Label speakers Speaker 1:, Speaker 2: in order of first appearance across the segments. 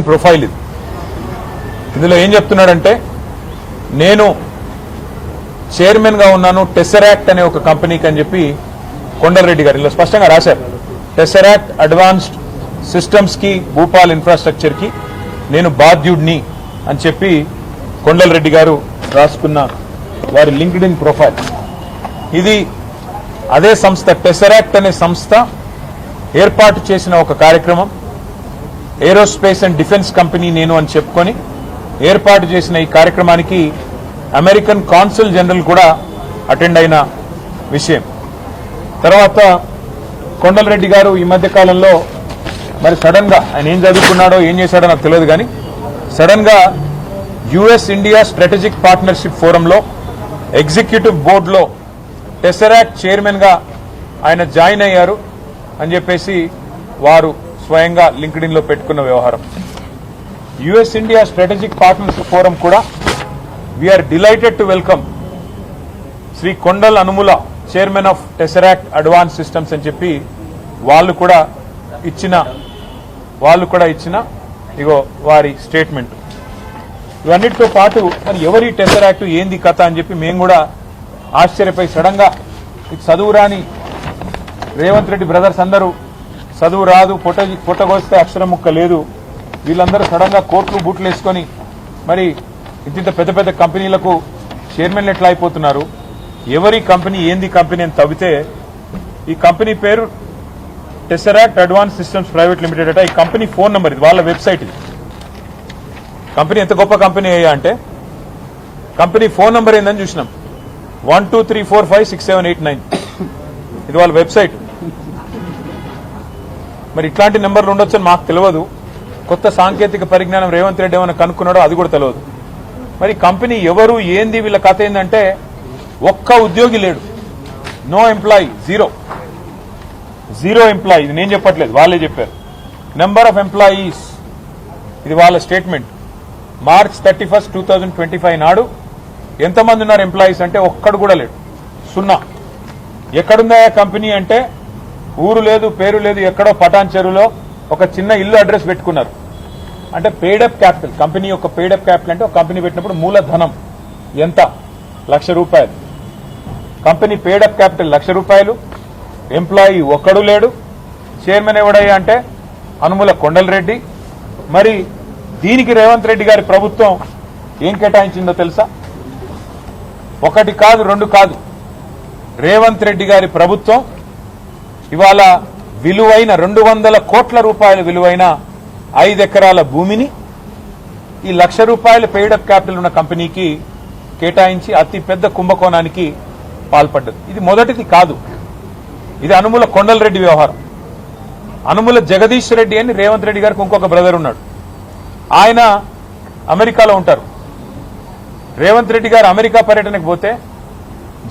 Speaker 1: LinkedIn profile ఇది. ఇందులో ఏం చెప్తున్నాడంటే, నేను చైర్మన్ గా ఉన్నాను టెసరాక్ట్ అనే ఒక కంపెనీకి అని చెప్పి కొండలరెడ్డి గారు ఇలా స్పష్టంగా రాశారు. టెసరాక్ట్ అడ్వాన్స్డ్ సిస్టమ్స్ కి, భూపాల్ ఇన్ఫ్రాస్ట్రక్చర్ కి నేను బాధ్యుడిని అని చెప్పి కొండలరెడ్డి గారు రాసుకున్న వారి లింక్డ్ఇన్ ప్రొఫైల్ ఇది. అదే సంస్థ టెసరాక్ట్ అనే సంస్థ ఏర్పాటు చేసిన ఒక కార్యక్రమం, ఏరోస్పేస్ అండ్ డిఫెన్స్ కంపెనీ నేను అని చెప్పుకొని ఏర్పాటు చేసిన ఈ కార్యక్రమానికి అమెరికన్ కాన్సుల్ జనరల్ కూడా అటెండ్ అయిన విషయం. తర్వాత కొండలరెడ్డి గారు ఈ మధ్య కాలంలో మరి సడన్ గా ఆయన ఏం చదువుకున్నాడో ఏం చేశాడో నాకు తెలియదు, కానీ సడన్ గా యుఎస్ ఇండియా స్ట్రాటజిక్ పార్ట్నర్షిప్ ఫోరంలో ఎగ్జిక్యూటివ్ బోర్డులో టెసరాక్ట్ చైర్మన్ గా ఆయన జాయిన్ అయ్యారు అని చెప్పేసి వారు స్వయంగా లింక్డ్ఇన్ లో పెట్టుకున్న వ్యవహారం. US India strategic partnership forum కూడా we're delighted to welcome Shri Kondal Anumula chairman of Tesseract advance systems అని చెప్పి వాళ్ళు కూడా ఇచ్చిన ఇగో వారి స్టేట్మెంట్. ఇవన్నిటితో పాటు మరి ఎవరి టెసరాక్ట్ ఏంది కథ అని చెప్పి మేము కూడా ఆశ్చర్యపోయి సడన్ గా చదువు రాని రేవంత్ రెడ్డి బ్రదర్స్ అందరూ చదువు రాదు, పొట్టగొస్తే అక్షరం ముక్క లేదు, వీళ్ళందరూ సడన్ గా కోట్లు బూట్లు వేసుకొని మరి ఇంత పెద్ద పెద్ద కంపెనీలకు చైర్మన్లు ఎట్లా అయిపోతున్నారు, ఎవరి కంపెనీ ఏంది కంపెనీ అని తవ్వితే ఈ కంపెనీ పేరు టెసరాక్ట్ అడ్వాన్స్ సిస్టమ్స్ ప్రైవేట్ లిమిటెడ్ అట. ఈ కంపెనీ ఫోన్ నంబర్ ఇది, వాళ్ళ వెబ్సైట్ ఇది. కంపెనీ ఎంత గొప్ప కంపెనీ అయ్యా అంటే కంపెనీ ఫోన్ నంబర్ ఏందని చూసినాం, 1234567889. ఇది వాళ్ళ వెబ్సైట్. మరి ఇట్లాంటి నెంబర్లు ఉండొచ్చని మాకు తెలియదు. కొత్త సాంకేతిక పరిజ్ఞానం రేవంత్ రెడ్డి ఏమైనా కనుక్కున్నాడో అది కూడా తెలియదు. మరి కంపెనీ ఎవరు ఏంది వీళ్ళ కథ ఏంటంటే ఒక్క ఉద్యోగి లేడు, నో ఎంప్లాయీ, జీరో ఎంప్లాయీ. ఇది నేను చెప్పట్లేదు, వాళ్ళే చెప్పారు. నెంబర్ ఆఫ్ ఎంప్లాయీస్ ఇది వాళ్ళ స్టేట్మెంట్. మార్చ్ 31, 2025 నాడు ఎంతమంది ఉన్నారు ఎంప్లాయీస్ అంటే ఒక్కడు కూడా లేడు, 0. ఎక్కడుందా కంపెనీ అంటే ఊరు లేదు, పేరు లేదు, ఎక్కడో పటాన్ చెరువులో ఒక చిన్న ఇల్లు అడ్రస్ పెట్టుకున్నారు. అంటే పెయిడప్ క్యాపిటల్, కంపెనీ యొక్క పెయిడప్ క్యాపిటల్ అంటే ఒక కంపెనీ పెట్టినప్పుడు మూలధనం ఎంత, ₹1,00,000. కంపెనీ పెయిడప్ క్యాపిటల్ ₹1,00,000, ఎంప్లాయీ ఒక్కడు లేడు. చైర్మన్ ఎవడయ్యా అంటే అనుముల కొండలరెడ్డి. మరి దీనికి రేవంత్ రెడ్డి గారి ప్రభుత్వం ఏం కేటాయించిందో తెలుసా? 1 కాదు 2 కాదు, రేవంత్ రెడ్డి గారి ప్రభుత్వం ఇవాళ విలువైన 200 కోట్ల రూపాయల విలువైన 5 ఎకరాల భూమిని ఈ ₹1,00,000 పెయిడప్ క్యాపిటల్ ఉన్న కంపెనీకి కేటాయించి అతి పెద్ద కుంభకోణానికి పాల్పడ్డది. ఇది మొదటిది కాదు, ఇది అనుముల కొండలరెడ్డి వ్యవహారం. అనుముల జగదీష్ రెడ్డి అని రేవంత్ రెడ్డి గారికి ఇంకొక బ్రదర్ ఉన్నాడు, ఆయన అమెరికాలో ఉంటారు. రేవంత్ రెడ్డి గారు అమెరికా పర్యటనకు పోతే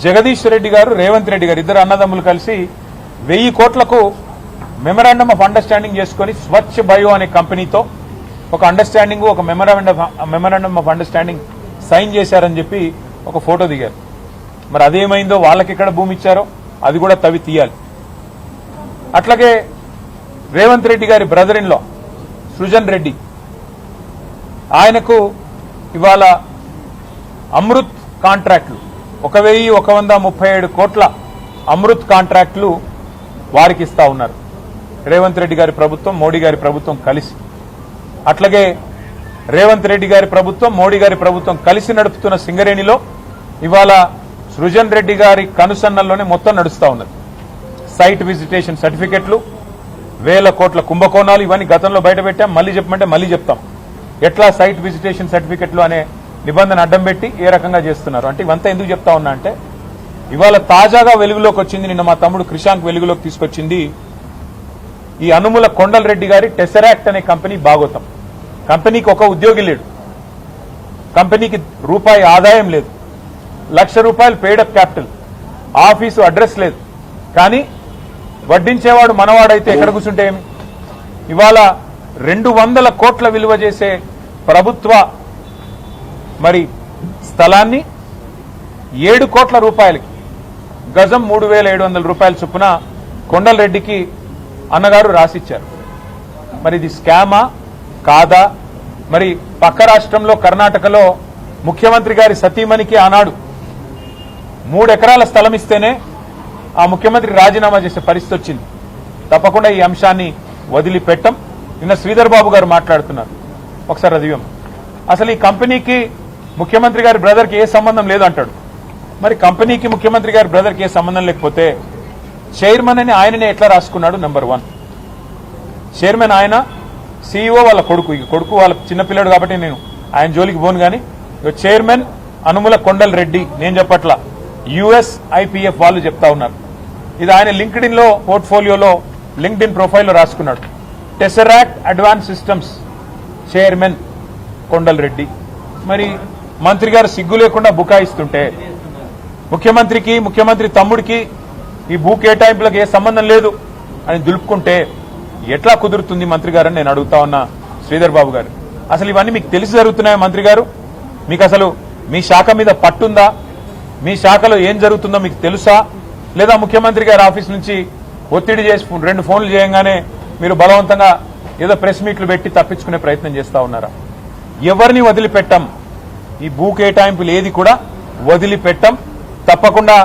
Speaker 1: జగదీష్ రెడ్డి గారు రేవంత్ రెడ్డి గారు ఇద్దరు అన్నదమ్ములు కలిసి 1000 కోట్లకు మెమరాండమ్ ఆఫ్ అండర్స్టాండింగ్ చేసుకుని స్వచ్ఛ బయో అనే కంపెనీతో ఒక అండర్స్టాండింగ్, ఒక మెమరాండమ్ ఆఫ్ అండర్స్టాండింగ్ సైన్ చేశారని చెప్పి ఒక ఫోటో దిగారు. మరి అదేమైందో, వాళ్ళకి ఎక్కడ భూమి ఇచ్చారో అది కూడా తవ్వి తీయాలి. అట్లాగే రేవంత్ రెడ్డి గారి brother in law Srujan Reddy, ఆయనకు ఇవాళ అమృత్ కాంట్రాక్టులు 1,137 కోట్ల అమృత్ కాంట్రాక్టులు వారికి ఇస్తా ఉన్నారు రేవంత్ రెడ్డి గారి ప్రభుత్వం, మోడీ గారి ప్రభుత్వం కలిసి. అట్లాగే రేవంత్ రెడ్డి గారి ప్రభుత్వం, మోడీ గారి ప్రభుత్వం కలిసి నడుపుతున్న సింగరేణిలో ఇవాళ సృజన్ రెడ్డి గారి కనుసన్నల్లోనే మొత్తం నడుస్తా ఉన్నది. సైట్ విజిటేషన్ సర్టిఫికెట్లు, 1000 కోట్ల కుంభకోణాలు, ఇవన్నీ గతంలో బయటపెట్టాం, మళ్ళీ చెప్పమంటే మళ్ళీ చెప్తాం. ఎట్లా సైట్ విజిటేషన్ సర్టిఫికెట్లు అనే నిబంధన అడ్డం పెట్టి ఏ రకంగా చేస్తున్నారు అంటే ఇవంతా ఎందుకు చెప్తా ఉన్నా అంటే ఇవాళ తాజాగా వెలుగులోకి వచ్చింది, నిన్న మా తమ్ముడు క్రిషాంక్ వెలుగులోకి తీసుకొచ్చింది ఈ అనుముల కొండలరెడ్డి గారి టెసరాక్ట్ అనే కంపెనీ భాగోతం. కంపెనీకి ఒక ఉద్యోగి లేడు, కంపెనీకి రూపాయి ఆదాయం లేదు, ₹1,00,000 పెయిడప్ క్యాపిటల్, ఆఫీసు అడ్రస్ లేదు. కానీ వడ్డించేవాడు మనవాడైతే ఎక్కడ కూర్చుంటే ఏమి? ఇవాళ 200 కోట్ల విలువ చేసే ప్రభుత్వ మరి స్థలాన్ని 7 కోట్ల రూపాయలకి, గజం ₹3,700 చొప్పున కొండలరెడ్డికి అన్నగారు రాసిచ్చారు. మరి ఇది స్కామా కాదా మరి పక్క రాష్ట్రంలో కర్ణాటకలో ముఖ్యమంత్రి గారి సతీమణికి ఆనాడు 3 ఎకరాల స్థలం ఇస్తేనే ఆ ముఖ్యమంత్రి రాజీనామా చేసే పరిస్థితి వచ్చింది. తప్పకుండా ఈ అంశాన్ని వదిలిపెట్టం. నిన్న శ్రీధర్ బాబు గారు మాట్లాడుతున్నారు, ఒకసారి అది అసలు ఈ కంపెనీకి ముఖ్యమంత్రి గారి బ్రదర్కి ఏ సంబంధం లేదు అంటాడు. మరి కంపెనీకి ముఖ్యమంత్రి గారి బ్రదర్కి ఏ సంబంధం లేకపోతే చైర్మన్ అని ఆయననే ఎట్లా రాసుకున్నాడు? నెంబర్ 1 చైర్మన్ ఆయన, CEO వాళ్ళ కొడుకు. ఈ కొడుకు వాళ్ళ చిన్నపిల్లడు కాబట్టి నేను ఆయన జోలికి పోను. కానీ చైర్మన్ అనుముల కొండల్ రెడ్డి, నేను చెప్పట్లా, USIPF వాళ్ళు చెప్తా ఉన్నారు. ఇది ఆయన లింక్డ్ఇన్ లో పోర్ట్ఫోలియోలో లింక్డ్ఇన్ ప్రొఫైల్లో రాసుకున్నాడు. Tesseract advance systems chairman Kondal Reddy. మరి మంత్రి గారు సిగ్గు లేకుండా బుకాయిస్తుంటే ముఖ్యమంత్రి తమ్ముడికి ఈ భూ కేటాయింపులకు ఏ సంబంధం లేదు అని దులుపుకుంటే ఎట్లా కుదురుతుంది మంత్రి గారని నేను అడుగుతా ఉన్నా శ్రీధర్ బాబు గారు. అసలు ఇవన్నీ మీకు తెలిసి జరుగుతున్నాయా మంత్రి గారు? మీకు అసలు మీ శాఖ మీద పట్టుందా? మీ శాఖలో ఏం జరుగుతుందో మీకు తెలుసా? లేదా ముఖ్యమంత్రి గారి ఆఫీస్ నుంచి ఒత్తిడి చేసి 2 ఫోన్లు చేయంగానే మీరు బలవంతంగా ఏదో ప్రెస్ మీట్లు పెట్టి తప్పించుకునే ప్రయత్నం చేస్తా ఉన్నారా? ఎవరిని వదిలిపెట్టం. ఈ భూ కేటాయింపులు ఏది కూడా వదిలిపెట్టం. తప్పకుండా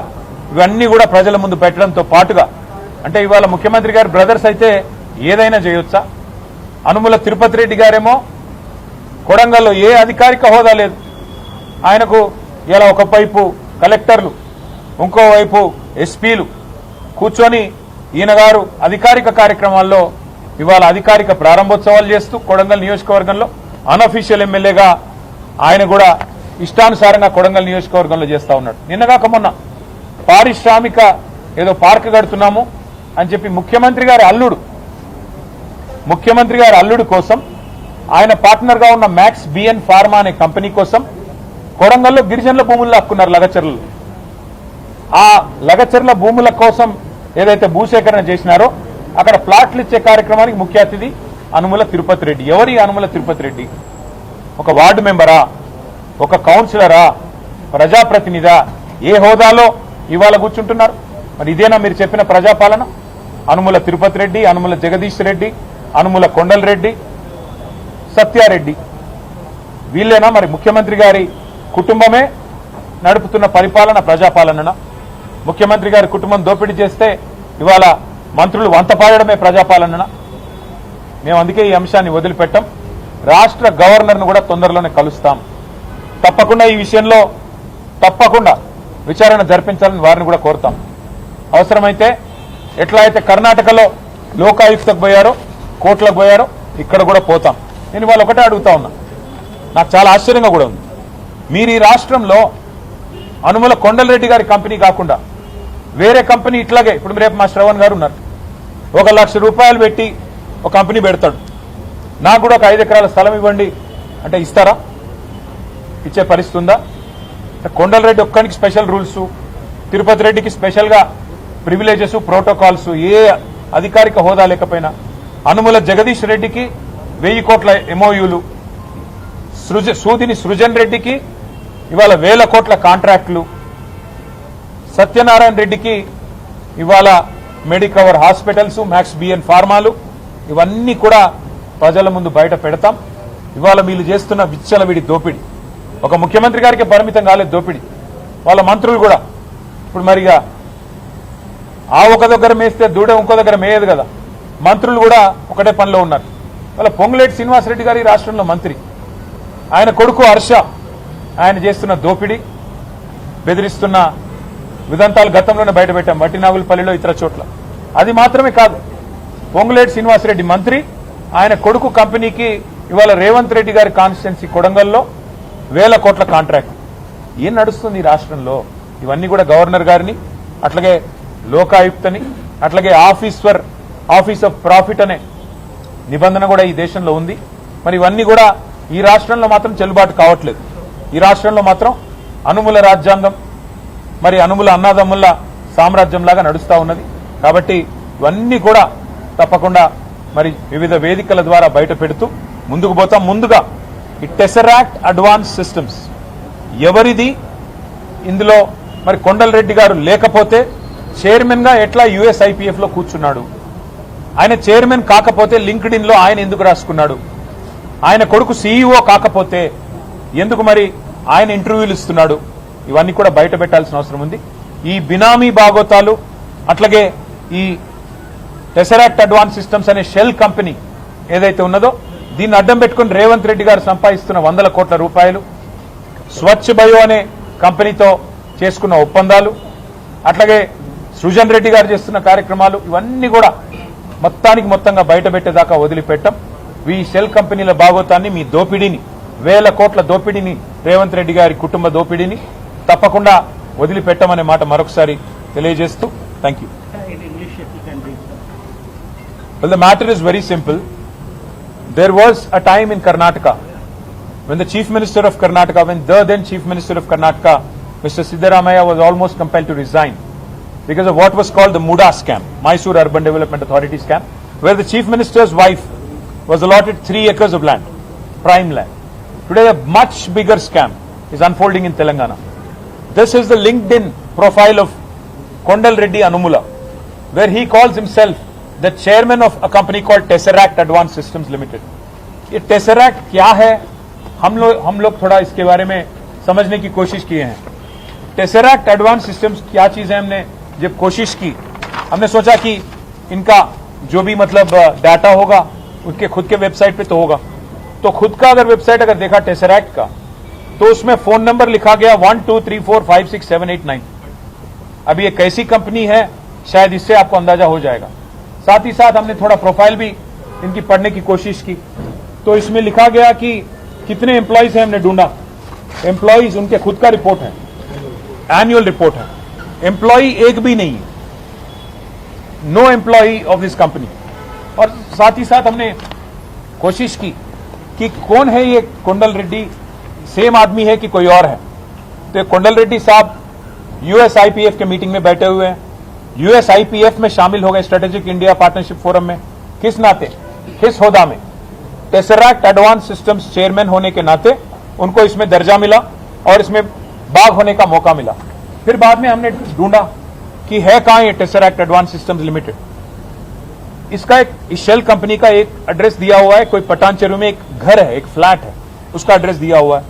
Speaker 1: ఇవన్నీ కూడా ప్రజల ముందు పెట్టడంతో పాటుగా, అంటే ఇవాళ ముఖ్యమంత్రి గారి బ్రదర్స్ అయితే ఏదైనా చేయొచ్చా? అనుముల తిరుపతి రెడ్డి గారేమో కొడంగల్లో ఏ అధికారిక హోదా లేదు ఆయనకు. ఇలా ఒకవైపు కలెక్టర్లు, ఇంకోవైపు ఎస్పీలు కూర్చొని ఈయన గారు అధికారిక కార్యక్రమాల్లో ఇవాళ అధికారిక ప్రారంభోత్సవాలు చేస్తూ కొడంగల్ నియోజకవర్గంలో అన్అఫీషియల్ ఎమ్మెల్యేగా ఆయన కూడా ఇష్టానుసారంగా కొడంగల్ నియోజకవర్గంలో చేస్తా ఉన్నాడు. నిన్నగాక మొన్న పారిశ్రామిక ఏదో పార్క్ కడుతున్నాము అని చెప్పి ముఖ్యమంత్రి గారి అల్లుడు కోసం ఆయన పార్ట్నర్ గా ఉన్న మ్యాక్స్ బిఎన్ ఫార్మా అనే కంపెనీ కోసం కొడంగల్లో గిరిజనుల భూముల్లో హక్కున్నారు లగచర్లు. ఆ లగచర్ల భూముల కోసం ఏదైతే భూసేకరణ చేసినారో అక్కడ ప్లాట్లు ఇచ్చే కార్యక్రమానికి ముఖ్య అతిథి అనుముల తిరుపతి రెడ్డి. ఎవరి అనుముల తిరుపతి రెడ్డి? ఒక వార్డు మెంబరా, ఒక కౌన్సిలరా, ప్రజాప్రతినిధా? ఏ హోదాలో ఇవాళ కూర్చుంటున్నారు? మరి ఇదేనా మీరు చెప్పిన ప్రజాపాలన? అనుముల తిరుపతి రెడ్డి, అనుముల జగదీష్ రెడ్డి, అనుముల కొండల్ రెడ్డి, సత్యారెడ్డి, వీళ్ళేనా మరి ముఖ్యమంత్రి గారి కుటుంబమే నడుపుతున్న పరిపాలన ప్రజాపాలన? ముఖ్యమంత్రి గారి కుటుంబం దోపిడీ చేస్తే ఇవాళ మంత్రులు వంతపాడడమే ప్రజాపాలన? మేము అందుకే ఈ అంశాన్ని వదిలిపెట్టాం. రాష్ట్ర గవర్నర్ను కూడా తొందరలోనే కలుస్తాం. తప్పకుండా ఈ విషయంలో తప్పకుండా విచారణ జరిపించాలని వారిని కూడా కోరుతాం. అవసరమైతే ఎట్లా అయితే కర్ణాటకలో లోకాయుక్తకు పోయారో, కోర్టులకు పోయారో, ఇక్కడ కూడా పోతాం. నేను వాళ్ళు ఒకటే అడుగుతా ఉన్నా, నాకు చాలా ఆశ్చర్యంగా కూడా ఉంది. మీరు ఈ రాష్ట్రంలో అనుముల కొండలరెడ్డి గారి కంపెనీ కాకుండా వేరే కంపెనీ ఇట్లాగే, ఇప్పుడు రేపు మా శ్రవణ్ గారు ఉన్నారు, 1 లక్ష రూపాయలు పెట్టి ఒక కంపెనీ పెడతాడు, నాకు కూడా ఒక 5 ఎకరాల స్థలం ఇవ్వండి అంటే ఇస్తారా? ఇచ్చే పరిస్థితి ఉందా? కొండలరెడ్డి ఒక్కనికి స్పెషల్ రూల్స్, తిరుపతి రెడ్డికి స్పెషల్గా ప్రివిలేజెస్, ప్రోటోకాల్స్, ఏ అధికారిక హోదా లేకపోయినా, అనుముల జగదీష్ రెడ్డికి 1000 కోట్ల MOUలు, సూదిని సృజన్ రెడ్డికి ఇవాళ 1000 కోట్ల కాంట్రాక్టులు, సత్యనారాయణ రెడ్డికి ఇవాళ మెడికవర్ హాస్పిటల్స్, మ్యాక్స్ బిఎన్ ఫార్మాలు, ఇవన్నీ కూడా ప్రజల ముందు బయట పెడతాం. ఇవాళ వీళ్ళు చేస్తున్న విచ్చలవిడి దోపిడి ఒక ముఖ్యమంత్రి గారికి పరిమితం కాలేదు దోపిడి, వాళ్ళ మంత్రులు కూడా. ఇప్పుడు మరిగా ఆ ఒక దగ్గర మేస్తే దూడ ఇంకో దగ్గర మేయదు కదా, మంత్రులు కూడా ఒకటే పనిలో ఉన్నారు. వాళ్ళ పొంగులేటి శ్రీనివాసరెడ్డి గారి రాష్ట్రంలో మంత్రి, ఆయన కొడుకు హర్ష, ఆయన చేస్తున్న దోపిడి, బెదిరిస్తున్న విదంతాలు గతంలోనే బయటపెట్టాం వట్టినాగులపల్లిలో, ఇతర చోట్ల. అది మాత్రమే కాదు, పొంగులేటి శ్రీనివాసరెడ్డి మంత్రి, ఆయన కొడుకు కంపెనీకి ఇవాళ రేవంత్ రెడ్డి గారి కాన్స్టిట్యున్సీ కొడంగల్లో 1000 కోట్ల కాంట్రాక్ట్. ఏం నడుస్తుంది ఈ రాష్ట్రంలో? ఇవన్నీ కూడా గవర్నర్ గారిని, అట్లాగే లోకాయుక్తని, అట్లాగే ఆఫీస్ ఆఫ్ ప్రాఫిట్ అనే నిబంధన కూడా ఈ దేశంలో ఉంది. మరి ఇవన్నీ కూడా ఈ రాష్ట్రంలో మాత్రం చెల్లుబాటు కావట్లేదు. ఈ రాష్ట్రంలో మాత్రం అనుముల రాజ్యాంగం, మరి అనుముల అన్నాదమ్ముల సామ్రాజ్యంలాగా నడుస్తూ ఉన్నది. కాబట్టి ఇవన్నీ కూడా తప్పకుండా మరి వివిధ వేదికల ద్వారా బయట పెడుతూ ముందుకు పోతాం. ముందుగా ఈ టెసరాక్ట్ అడ్వాన్స్ సిస్టమ్స్ ఎవరిది? ఇందులో మరి కొండలరెడ్డి గారు లేకపోతే చైర్మన్ గా ఎట్లా USIPF లో కూర్చున్నాడు? ఆయన చైర్మన్ కాకపోతే లింక్డ్ఇన్ లో ఆయన ఎందుకు రాసుకున్నాడు? ఆయన కొడుకు సీఈఓ కాకపోతే ఎందుకు మరి ఆయన ఇంటర్వ్యూలు ఇస్తున్నాడు? ఇవన్నీ కూడా బయట పెట్టాల్సిన అవసరం ఉంది. ఈ బినామీ బాగోతాలు, అట్లాగే ఈ టెసరాక్ట్ అడ్వాన్స్ సిస్టమ్స్ అనే షెల్ కంపెనీ ఏదైతే ఉన్నదో దీన్ని అడ్డం పెట్టుకుని రేవంత్ రెడ్డి గారు సంపాదిస్తున్న 100 కోట్ల రూపాయలు, స్వచ్ఛ బయో అనే కంపెనీతో చేసుకున్న ఒప్పందాలు, అట్లాగే సృజన్ రెడ్డి గారు చేస్తున్న కార్యక్రమాలు, ఇవన్నీ కూడా మొత్తంగా బయట పెట్టేదాకా వదిలిపెట్టం. ఈ షెల్ కంపెనీల బాగోతాన్ని, మీ దోపిడీని, 1000 కోట్ల దోపిడీని, రేవంత్ రెడ్డి గారి కుటుంబ దోపిడీని తప్పకుండా వదిలిపెట్టమనే మాట మరొకసారి తెలియజేస్తూ thank you. Well, the matter is very simple. There was a time in Karnataka when the Chief Minister of Karnataka, when the then Chief Minister of Karnataka, Mr. Siddaramaiah, was almost compelled to resign because of what was called the MUDA scam, Mysore Urban Development Authority scam, where the Chief Minister's wife was allotted 3 acres of land, prime land. Today, a much bigger scam is unfolding in Telangana. This is the LinkedIn profile of Kondal Reddy Anumula, where he calls himself the chairman of a company called Tesseract Advanced Systems Limited. ये Tesseract क्या है, हम लोग थोड़ा इसके बारे में समझने की कोशिश किए हैं. Tesseract Advanced Systems क्या चीज है, हमने जब कोशिश की, हमने सोचा कि इनका जो भी मतलब डाटा होगा उनके खुद के वेबसाइट पे तो होगा, तो खुद का अगर वेबसाइट अगर देखा Tesseract का, तो उसमें फोन नंबर लिखा गया 12345678 9. अभी ये कैसी कंपनी है शायद इससे आपको अंदाजा हो जाएगा. साथ ही साथ हमने थोड़ा प्रोफाइल भी इनकी पढ़ने की कोशिश की, तो इसमें लिखा गया कि कितने एम्प्लॉइज हैं हमने ढूंढा. एम्प्लॉइज उनके खुद का रिपोर्ट है, एनुअल रिपोर्ट है, एम्प्लॉई एक भी नहीं है, no employee of this company. और साथ ही साथ हमने कोशिश की कि कौन है ये कोंडल रेड्डी, सेम आदमी है कि कोई और है. तो कोंडल रेड्डी साहब यूएसआईपीएफ के मीटिंग में बैठे हुए हैं, यूएसआईपीएफ में शामिल हो गए स्ट्रेटेजिक इंडिया पार्टनरशिप फोरम में. किस नाते, किस होदा में? टेसरैक्ट एडवांस सिस्टम्स चेयरमैन होने के नाते उनको इसमें दर्जा मिला और इसमें भाग होने का मौका मिला. फिर बाद में हमने ढूंढा कि है कहां ये टेसरैक्ट एडवांस सिस्टम्स लिमिटेड. इसका एक इस शेल कंपनी का एक एड्रेस दिया हुआ है, कोई पटानचेरू में एक घर है, एक फ्लैट है, उसका एड्रेस दिया हुआ है.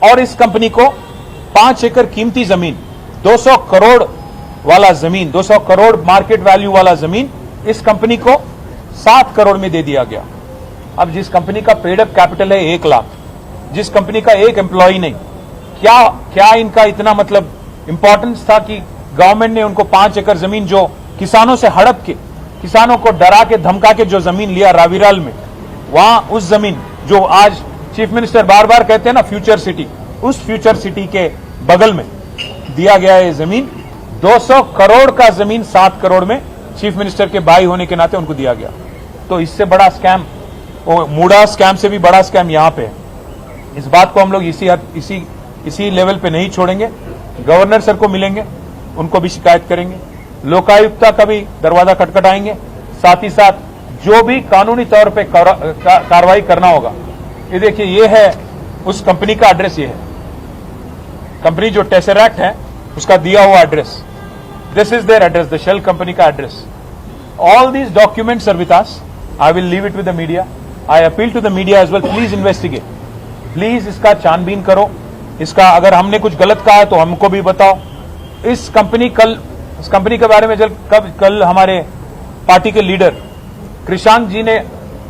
Speaker 1: और इस कंपनी को 5 एकड़ कीमती जमीन, 200 करोड़ वाला जमीन, 200 करोड़ मार्केट वैल्यू वाला जमीन इस कंपनी को 7 करोड़ में दे दिया गया. अब जिस कंपनी का पेड अप कैपिटल है 1 लाख, जिस कंपनी का एक एम्प्लॉय नहीं, क्या इनका इतना मतलब इंपॉर्टेंस था कि गवर्नमेंट ने उनको 5 एकड़ जमीन जो किसानों से हड़प के, किसानों को डरा के धमका के जो जमीन लिया रावीराल में, वहां उस जमीन जो आज चीफ मिनिस्टर बार बार कहते हैं ना फ्यूचर सिटी, उस फ्यूचर सिटी के बगल में दिया गया है जमीन. 200 करोड़ का जमीन 7 करोड़ में चीफ मिनिस्टर के भाई होने के नाते उनको दिया गया. तो इससे बड़ा स्कैम, मूडा स्कैम से भी बड़ा स्कैम यहां पे है. इस बात को हम लोग इसी लेवल पे नहीं छोड़ेंगे. गवर्नर सर को मिलेंगे, उनको भी शिकायत करेंगे, लोकायुक्ता का भी दरवाजा खटखटाएंगे. साथ ही साथ जो भी कानूनी तौर पे कार्रवाई करना होगा. ये देखिए, ये है उस कंपनी का एड्रेस, ये है कंपनी जो टेसरैक्ट है उसका दिया हुआ address. This is their address, the shell company का address. All these documents are with us. I will leave it with the media. I appeal to the media as well, please investigate, please इसका छानबीन करो. इसका अगर हमने कुछ गलत कहा है तो हमको भी बताओ. इस कंपनी के बारे में कल हमारे पार्टी के लीडर कृषांक जी ने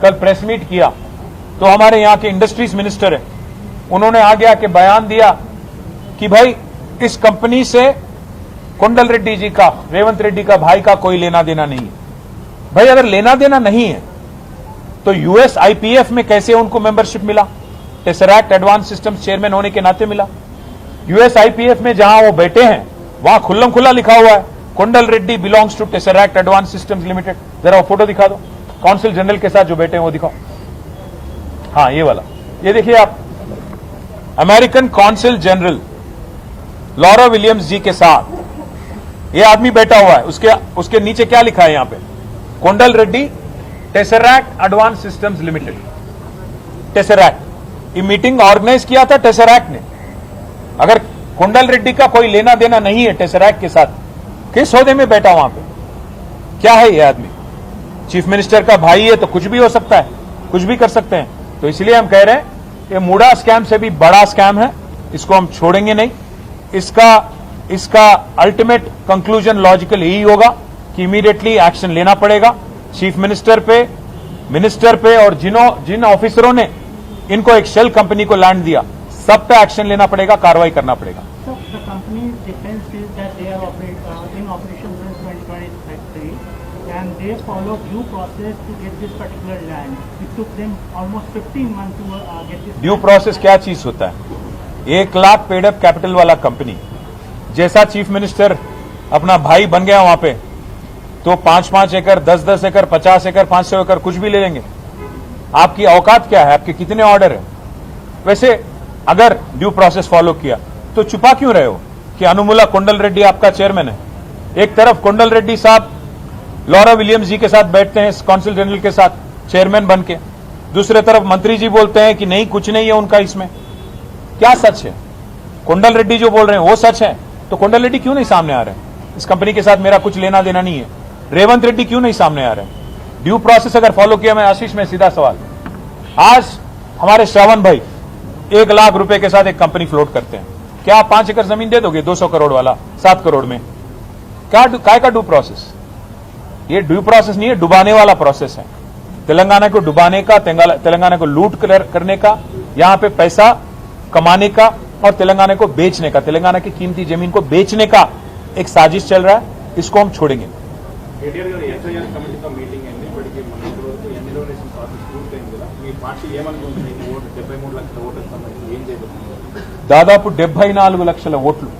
Speaker 1: कल प्रेस मीट किया, तो हमारे यहाँ के इंडस्ट्रीज मिनिस्टर है, उन्होंने आगे आके बयान दिया कि भाई इस कंपनी से कोंडल रेड्डी जी का, रेवंत रेड्डी का भाई का कोई लेना देना नहीं है. भाई अगर लेना देना नहीं है तो यूएसआईपीएफ में कैसे उनको मेंबरशिप मिला? टेसरैक्ट एडवांस सिस्टम्स चेयरमैन होने के नाते मिला. यूएसआईपीएफ में जहां वो बैठे हैं वहां खुल्लम खुल्ला लिखा हुआ है Kondal Reddy belongs to Tesseract advance systems limited. जरा वो फोटो दिखा दो, काउंसिल जनरल के साथ जो बैठे हैं वो दिखाओ. हाँ, ये वाला, ये देखिए आप, American council general Laura Williams ji के साथ ये आदमी बैठा हुआ है. उसके नीचे क्या लिखा है यहां पे? Kondal Reddy Tesseract advance systems limited. Tesseract, ये मीटिंग ऑर्गेनाइज किया था टेसरैक्ट ने. अगर कोंडल रेड्डी का कोई लेना देना नहीं है टेसरैक्ट के साथ, किस ओहदे में बैठा वहां पे? क्या है ये आदमी? चीफ मिनिस्टर का भाई है तो कुछ भी हो सकता है, कुछ भी कर सकते हैं. तो इसलिए हम कह रहे हैं ये मूडा स्कैम से भी बड़ा स्कैम है, इसको हम छोड़ेंगे नहीं। इसका अल्टीमेट कंक्लूजन लॉजिकल यही होगा कि इमीडिएटली एक्शन लेना पड़ेगा चीफ मिनिस्टर पे और जिन ऑफिसरों ने इनको एक शेल कंपनी को लैंड दिया सब पे एक्शन लेना पड़ेगा, कार्रवाई करना पड़ेगा।
Speaker 2: So the company's defense is that they are in operation since 2023 and they follow due process to get this particular land. It took them almost 15 months to get this.
Speaker 1: Due process क्या चीज होता है? 1 lakh paid up capital वाला company जैसा chief minister अपना भाई बन गया वहां पे, तो 5-5 एकड़, 10-10 एकड़, 50 एकड़, 500 एकड़ कुछ भी ले लेंगे। आपकी औकात क्या है? आपके कितने ऑर्डर है? वैसे अगर ड्यू प्रोसेस फॉलो किया तो छुपा क्यों रहे हो कि अनुमुला कोंडल रेड्डी आपका चेयरमैन है? एक तरफ कोंडल रेड्डी साहब लॉरा विलियम्स जी के साथ बैठते हैं कौंसिल जनरल के साथ चेयरमैन बन के, दूसरे तरफ मंत्री जी बोलते हैं कि नहीं कुछ नहीं है उनका इसमें। क्या सच है? कोंडल रेड्डी जो बोल रहे हैं वो सच है, तो कोंडल रेड्डी क्यों नहीं सामने आ रहे हैं? इस कंपनी के साथ मेरा कुछ लेना देना नहीं है। रेवंत रेड्डी क्यों नहीं सामने आ रहे हैं? ड्यू प्रोसेस अगर फॉलो किया, मैं आशीष में सीधा सवाल, आज हमारे श्रावण भाई 1 लाख रुपए के साथ एक कंपनी फ्लोट करते हैं, क्या आप 5 एकड़ जमीन दे दोगे 200 करोड़ वाला 7 करोड़ में? काय का ड्यू प्रोसेस? ये ड्यू प्रोसेस नहीं है, डुबाने वाला प्रोसेस है। तेलंगाना को डुबाने का, तेलंगाना को लूट करने का, यहां पे पैसा कमाने का और तेलंगाना को बेचने का, तेलंगाना की कीमती जमीन को बेचने का एक साजिश चल रहा है। इसको हम छोड़ेंगे। దాదాపు 74 లక్షల ఓట్లు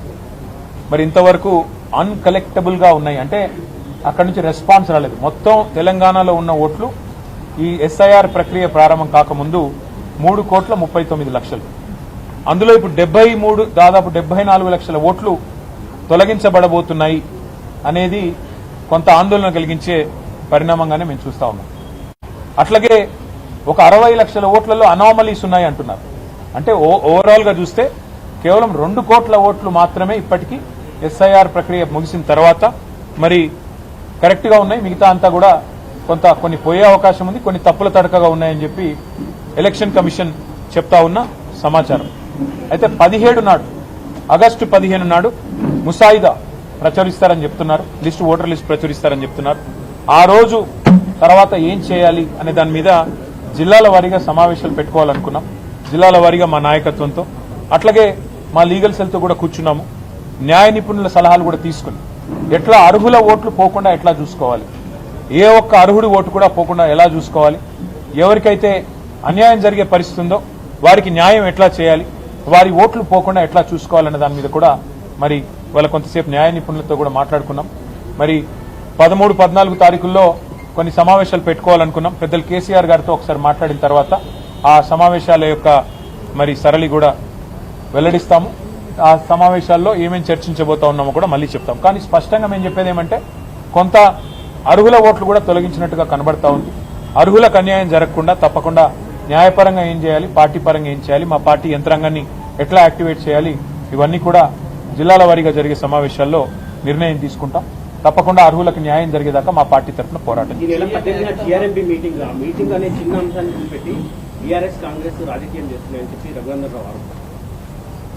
Speaker 1: మరి ఇంతవరకు అన్కలెక్టబుల్ గా ఉన్నాయి, అంటే అక్కడి నుంచి రెస్పాన్స్ రాలేదు. మొత్తం తెలంగాణలో ఉన్న ఓట్లు ఈ ఎస్ఐఆర్ ప్రక్రియ ప్రారంభం కాకముందు 3,39,00,000. అందులో ఇప్పుడు దాదాపు 74 లక్షల ఓట్లు తొలగించబడబోతున్నాయి అనేది కొంత ఆందోళన కలిగించే పరిణామంగానే మేము చూస్తా ఉన్నాం. అట్లాగే ఒక 60 లక్షల ఓట్లలో అనామలీస్ ఉన్నాయి అంటున్నారు. అంటే ఓవరాల్ గా చూస్తే కేవలం 2 కోట్ల ఓట్లు మాత్రమే ఇప్పటికీ ఎస్ఐఆర్ ప్రక్రియ ముగిసిన తర్వాత మరి కరెక్ట్ గా ఉన్నాయి. మిగతా అంతా కూడా కొన్ని పోయే అవకాశం ఉంది, కొన్ని తప్పుల తడకగా ఉన్నాయని చెప్పి ఎలక్షన్ కమిషన్ చెప్తా ఉన్న సమాచారం. అయితే 17 నాడు, ఆగస్టు 15 నాడు ముసాయిదా ప్రచురిస్తారని చెప్తున్నారు, ఓటర్ లిస్ట్ ప్రచురిస్తారని చెప్తున్నారు. ఆ రోజు తర్వాత ఏం చేయాలి అనే దాని మీద జిల్లాల వారీగా సమావేశాలు పెట్టుకోవాలనుకున్నాం, జిల్లాల వారీగా మా నాయకత్వంతో. అట్లాగే మా లీగల్ సెల్తో కూడా కూర్చున్నాము, న్యాయ నిపుణుల సలహాలు కూడా తీసుకుని ఎట్లా అర్హుల ఓట్లు పోకుండా ఎట్లా చూసుకోవాలి, ఏ ఒక్క అర్హుడి ఓటు కూడా పోకుండా ఎలా చూసుకోవాలి, ఎవరికైతే అన్యాయం జరిగే పరిస్థితి ఉందో వారికి న్యాయం ఎట్లా చేయాలి, వారి ఓట్లు పోకుండా ఎట్లా చూసుకోవాలనే దాని మీద కూడా మరి వాళ్ళ కొంతసేపు న్యాయ నిపుణులతో కూడా మాట్లాడుకున్నాం. మరి 13, 14 తారీఖుల్లో కొన్ని సమావేశాలు పెట్టుకోవాలనుకున్నాం. పెద్దలు కేసీఆర్ గారితో ఒకసారి మాట్లాడిన తర్వాత ఆ సమావేశాల యొక్క మరి సరళి కూడా వెల్లడిస్తాము. ఆ సమావేశాల్లో ఏమేమి చర్చించబోతా ఉన్నామో కూడా మళ్ళీ చెప్తాం. కానీ స్పష్టంగా మేము చెప్పేది ఏమంటే కొంత అర్హుల ఓట్లు కూడా తొలగించినట్టుగా కనబడతా ఉంది. అర్హులకు అన్యాయం జరగకుండా తప్పకుండా న్యాయపరంగా ఏం చేయాలి, పార్టీ పరంగా ఏం చేయాలి, మా పార్టీ యంత్రాంగాన్ని ఎట్లా యాక్టివేట్ చేయాలి, ఇవన్నీ కూడా జిల్లాల వారీగా జరిగే సమావేశాల్లో నిర్ణయం తీసుకుంటాం. తప్పకుండా అర్హులకు న్యాయం జరిగేదాకా మా పార్టీ తరఫున పోరాటం.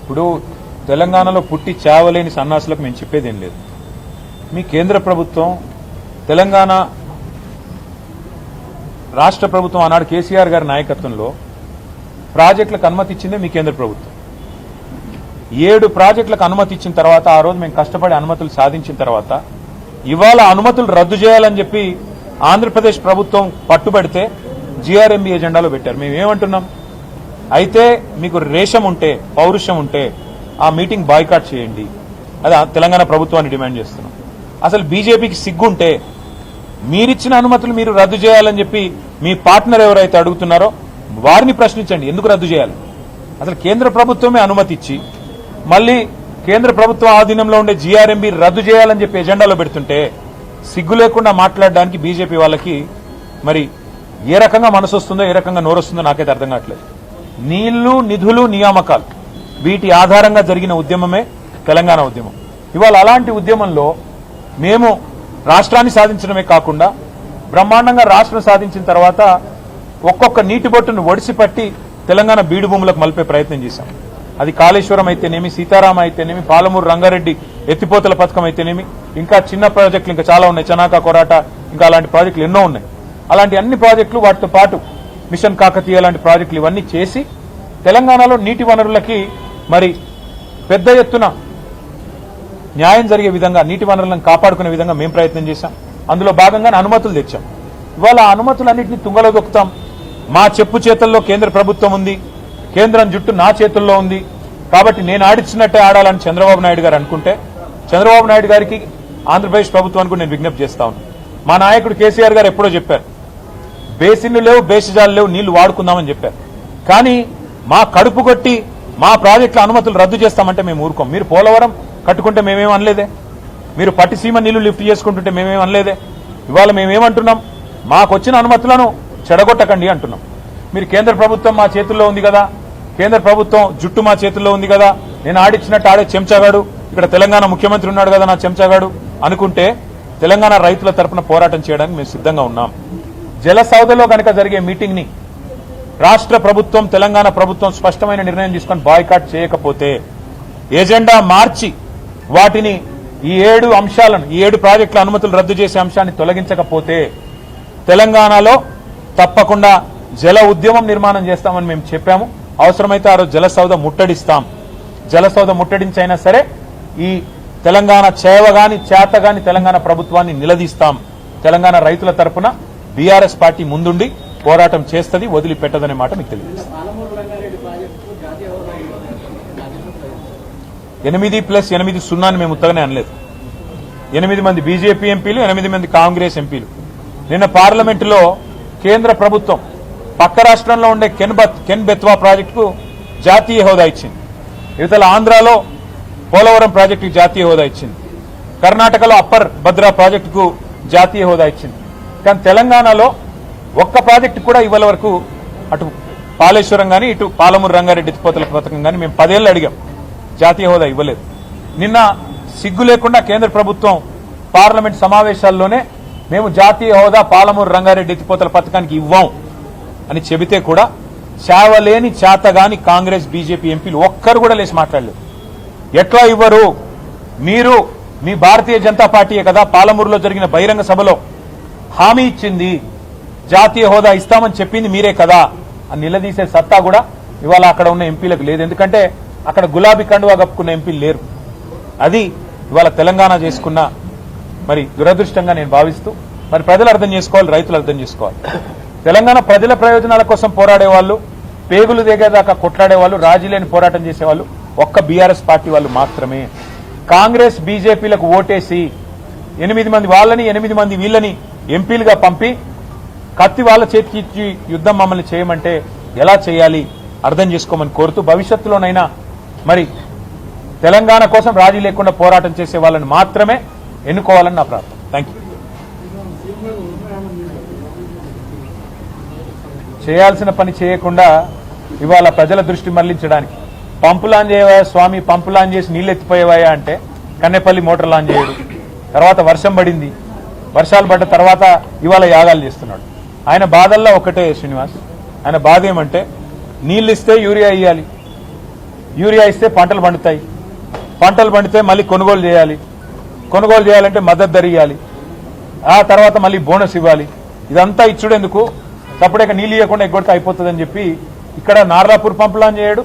Speaker 1: ఇప్పుడు తెలంగాణలో పుట్టి చావలేని సన్నాసులకు మేము చెప్పేదేం లేదు. మీ కేంద్ర ప్రభుత్వం, తెలంగాణ రాష్ట్ర ప్రభుత్వం ఆనాడు కేసీఆర్ గారి నాయకత్వంలో ప్రాజెక్టులకు అనుమతి ఇచ్చిందే మీ కేంద్ర ప్రభుత్వం. 7 ప్రాజెక్టులకు అనుమతి ఇచ్చిన తర్వాత, ఆ రోజు మేము కష్టపడి అనుమతులు సాధించిన తర్వాత ఇవాళ అనుమతులు రద్దు చేయాలని చెప్పి ఆంధ్రప్రదేశ్ ప్రభుత్వం పట్టుబడితే జీఆర్ఎంబీ ఎజెండాలో పెట్టారు. మేమేమంటున్నాం, అయితే మీకు రేషం ఉంటే, పౌరుషం ఉంటే ఆ మీటింగ్ బాయ్కాట్ చేయండి, అది తెలంగాణ ప్రభుత్వాన్ని డిమాండ్ చేస్తున్నాం. అసలు బీజేపీకి సిగ్గుంటే మీరిచ్చిన అనుమతులు మీరు రద్దు చేయాలని చెప్పి మీ పార్ట్నర్ ఎవరైతే అడుగుతున్నారో వారిని ప్రశ్నించండి, ఎందుకు రద్దు చేయాలి? అసలు కేంద్ర ప్రభుత్వమే అనుమతి ఇచ్చి మళ్ళీ కేంద్ర ప్రభుత్వం ఆధీనంలో ఉండే జీఆర్ఎంబీ రద్దు చేయాలని చెప్పి ఎజెండాలో పెడుతుంటే సిగ్గు లేకుండా మాట్లాడడానికి బీజేపీ వాళ్ళకి మరి ఏ రకంగా మనసు వస్తుందో, ఏ రకంగా నోరొస్తుందో నాకైతే అర్థం కావట్లేదు. నీళ్లు, నిధులు, నియామకాలు వీటి ఆధారంగా జరిగిన ఉద్యమమే తెలంగాణ ఉద్యమం. ఇవాళ అలాంటి ఉద్యమంలో మేము రాష్ట్రాన్ని సాధించడమే కాకుండా బ్రహ్మాండంగా రాష్ట్రం సాధించిన తర్వాత ఒక్కొక్క నీటి బొట్టును ఒడిసి పట్టి తెలంగాణ బీడు భూములకు మలిపే ప్రయత్నం చేశాం. అది కాళేశ్వరం అయితేనేమి, సీతారామ అయితేనేమి, పాలమూరు రంగారెడ్డి ఎత్తిపోతల పథకం అయితేనేమి, ఇంకా చిన్న ప్రాజెక్టులు ఇంకా చాలా ఉన్నాయి, చనాక కొరాట, ఇంకా అలాంటి ప్రాజెక్టులు ఎన్నో ఉన్నాయి. అలాంటి అన్ని ప్రాజెక్టులు, వాటితో పాటు మిషన్ కాకతీయ లాంటి ప్రాజెక్టులు ఇవన్నీ చేసి తెలంగాణలో నీటి వనరులకి మరి పెద్ద ఎత్తున న్యాయం జరిగే విధంగా, నీటి వనరులను కాపాడుకునే విధంగా మేము ప్రయత్నం చేశాం. అందులో భాగంగానే అనుమతులు తెచ్చాం. ఇవాళ ఆ అనుమతులన్నింటినీ తుంగలో దొక్కుతాం. మా చెప్పు చేతుల్లో కేంద్ర ప్రభుత్వం ఉంది, కేంద్రం జుట్టు నా చేతుల్లో ఉంది, కాబట్టి నేను ఆడిచ్చినట్టే ఆడాలని చంద్రబాబు నాయుడు గారు అనుకుంటే, చంద్రబాబు నాయుడు గారికి ఆంధ్రప్రదేశ్ ప్రభుత్వానికి నేను విజ్ఞప్తి చేస్తా ఉన్నాను. మా నాయకుడు కేసీఆర్ గారు ఎప్పుడో చెప్పారు, బేసిన్లు లేవు, బేసిజాలు లేవు, నీళ్లు వాడుకుందామని చెప్పారు. కానీ మా కడుపు కొట్టి మా ప్రాజెక్టుల అనుమతులు రద్దు చేస్తామంటే మేము ఊరుకోం. మీరు పోలవరం కట్టుకుంటే మేమేం అనలేదే, మీరు పట్టిసీమ నీళ్లు లిఫ్ట్ చేసుకుంటుంటే మేమేం అనలేదే. ఇవాళ మేమేమంటున్నాం, మాకు వచ్చిన అనుమతులను చెడగొట్టకండి అంటున్నాం. మీరు కేంద్ర ప్రభుత్వం మా చేతుల్లో ఉంది కదా, కేంద్ర ప్రభుత్వం జుట్టు మా చేతుల్లో ఉంది కదా, నేను ఆడిచ్చినట్టు ఆడే చెంచాగాడు, ఇక్కడ తెలంగాణ ముఖ్యమంత్రి ఉన్నాడు కదా నా చెంచాగాడు అనుకుంటే, తెలంగాణ రైతుల తరపున పోరాటం చేయడానికి మేము సిద్ధంగా ఉన్నాం. జల సౌదలో కనుక జరిగే మీటింగ్ ని రాష్ట్ర ప్రభుత్వం, తెలంగాణ ప్రభుత్వం స్పష్టమైన నిర్ణయం తీసుకొని బాయ్కాట్ చేయకపోతే, ఎజెండా మార్చి వాటిని ఈ 7 అంశాలను, ఈ 7 ప్రాజెక్టుల అనుమతులు రద్దు చేసే అంశాన్ని తొలగించకపోతే తెలంగాణలో తప్పకుండా జల ఉద్యమం నిర్మాణం చేస్తామని మేము చెప్పాము. అవసరమైతే ఆ రోజు జల సౌద ముట్టడిస్తాం. జల సౌద ముట్టడించైనా సరే ఈ తెలంగాణ చేవగాని చేతగాని తెలంగాణ ప్రభుత్వాన్ని నిలదీస్తాం. తెలంగాణ రైతుల తరపున బీఆర్ఎస్ పార్టీ ముందుండి పోరాటం చేస్తుంది, వదిలిపెట్టదనే మాట మీకు తెలియజేస్తాం. 8+8 అని మేము ఉత్తగానే అనలేదు. 8 మంది బీజేపీ ఎంపీలు, 8 మంది కాంగ్రెస్ ఎంపీలు నిన్న పార్లమెంటులో కేంద్ర ప్రభుత్వం పక్క రాష్ట్రంలో ఉండే కెన్ బెత్వా ప్రాజెక్టుకు జాతీయ హోదా ఇచ్చింది. ఇవతల ఆంధ్రాలో పోలవరం ప్రాజెక్టుకు జాతీయ హోదా ఇచ్చింది. కర్ణాటకలో అప్పర్ భద్రా ప్రాజెక్టుకు జాతీయ హోదా ఇచ్చింది. కానీ తెలంగాణలో ఒక్క ప్రాజెక్టు కూడా ఇవాళ వరకు, అటు కాళేశ్వరం కానీ, ఇటు పాలమూరు రంగారెడ్డి ఎత్తిపోతల పథకం కానీ మేము 10 ఏళ్లు అడిగాం, జాతీయ హోదా ఇవ్వలేదు. నిన్న సిగ్గు లేకుండా కేంద్ర ప్రభుత్వం పార్లమెంట్ సమావేశాల్లోనే మేము జాతీయ హోదా పాలమూరు రంగారెడ్డి ఎత్తిపోతల పథకానికి ఇవ్వం అని చెబితే కూడా చావలేని చేతగాని కాంగ్రెస్ బీజేపీ ఎంపీలు ఒక్కరు కూడా లేచి మాట్లాడలేదు. ఎట్లా ఇవ్వరు? మీరు మీ భారతీయ జనతా పార్టీయే కదా పాలమూరులో జరిగిన బహిరంగ సభలో హామీ ఇచ్చింది, జాతీయ హోదా ఇస్తామని చెప్పింది మీరే కదా అని నిలదీసే సత్తా కూడా ఇవాళ అక్కడ ఉన్న ఎంపీలకు లేదు. ఎందుకంటే అక్కడ గులాబీ కండువా కప్పుకున్న ఎంపీలు లేరు. అది ఇవాళ తెలంగాణ చేసుకున్న మరి దురదృష్టంగా నేను భావిస్తూ, మరి ప్రజలు అర్థం చేసుకోవాలి, రైతులు అర్థం చేసుకోవాలి. తెలంగాణ ప్రజల ప్రయోజనాల కోసం పోరాడే వాళ్ళు, పేగులు దిగేదాకా కొట్లాడే వాళ్ళు, రాజీ లేని పోరాటం చేసేవాళ్ళు ఒక్క బీఆర్ఎస్ పార్టీ వాళ్ళు మాత్రమే. కాంగ్రెస్ బీజేపీలకు ఓటేసి 8 మంది వాళ్ళని 8 మంది వీళ్ళని ఎంపీలుగా పంపి కత్తి వాళ్ళ చేతికి ఇచ్చి యుద్ధం మమ్మల్ని చేయమంటే ఎలా చేయాలి అర్థం చేసుకోమని కోరుతూ, భవిష్యత్తులోనైనా మరి తెలంగాణ కోసం రాజీ లేకుండా పోరాటం చేసే వాళ్ళని మాత్రమే ఎన్నుకోవాలని నా ప్రార్థన. Thank you. చేయాల్సిన పని చేయకుండా ఇవాళ ప్రజల దృష్టి మళ్లించడానికి పంపు లాంచ్ చేయవా స్వామి, పంపు లాంచ్ చేసి నీళ్ళు ఎత్తిపోయేవాయా అంటే కన్నెపల్లి మోటార్ లాంచ్ చేయడు. తర్వాత వర్షం పడింది, వర్షాలు పడ్డ తర్వాత ఇవాళ యాగాలు చేస్తున్నాడు. ఆయన బాధల్లో ఒకటే శ్రీనివాస్, ఆయన బాధ ఏమంటే నీళ్ళు ఇస్తే యూరియా ఇవ్వాలి, యూరియా ఇస్తే పంటలు పండుతాయి, పంటలు పండితే మళ్ళీ కొనుగోలు చేయాలి, కొనుగోలు చేయాలంటే మద్దతు ధర ఇవ్వాలి, ఆ తర్వాత మళ్ళీ బోనస్ ఇవ్వాలి. ఇదంతా ఇచ్చుడెందుకు? సపరేక నీళ్ళు ఇవ్వకుండా ఎగ్గొడితే అయిపోతుందని చెప్పి ఇక్కడ నార్లాపూర్ పంపు లాంచ్ చేయడు,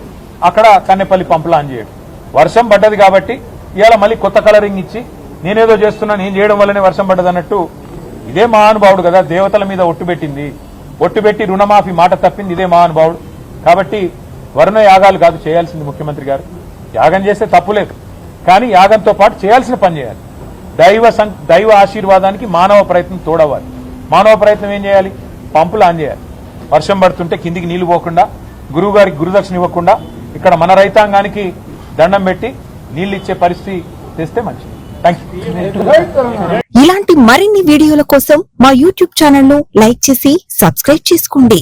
Speaker 1: అక్కడ కన్నెపల్లి పంపు లాంచ్ చేయడు. వర్షం పడ్డది కాబట్టి ఇవాళ మళ్ళీ కొత్త కలరింగ్ ఇచ్చి నేనేదో చేస్తున్నా, నేను చేయడం వల్లనే వర్షం పడ్డది అన్నట్టు. ఇదే మహానుభావుడు కదా దేవతల మీద ఒట్టు పెట్టింది, ఒట్టు పెట్టి రుణమాఫీ మాట తప్పింది ఇదే మహానుభావుడు. కాబట్టి వర్ణ యాగాలు కాదు చేయాల్సింది ముఖ్యమంత్రి గారు. యాగం చేస్తే తప్పులేదు, కానీ యాగంతో పాటు చేయాల్సిన పని చేయాలి. దైవ ఆశీర్వాదానికి మానవ ప్రయత్నం తోడవ్వాలి. మానవ ప్రయత్నం ఏం చేయాలి? పంపులు ఆన్ చేయాలి. వర్షం పడుతుంటే కిందికి నీళ్లు పోకుండా, గురువు గారికి గురుదక్షిణ ఇవ్వకుండా ఇక్కడ మన రైతాంగానికి దండం పెట్టి నీళ్లు ఇచ్చే పరిస్థితి తెస్తే మంచిది. Thank you.
Speaker 3: ఇలాంటి మరిన్ని వీడియోల కోసం మా యూట్యూబ్ ఛానల్ ను లైక్ చేసి సబ్స్క్రైబ్ చేసుకోండి.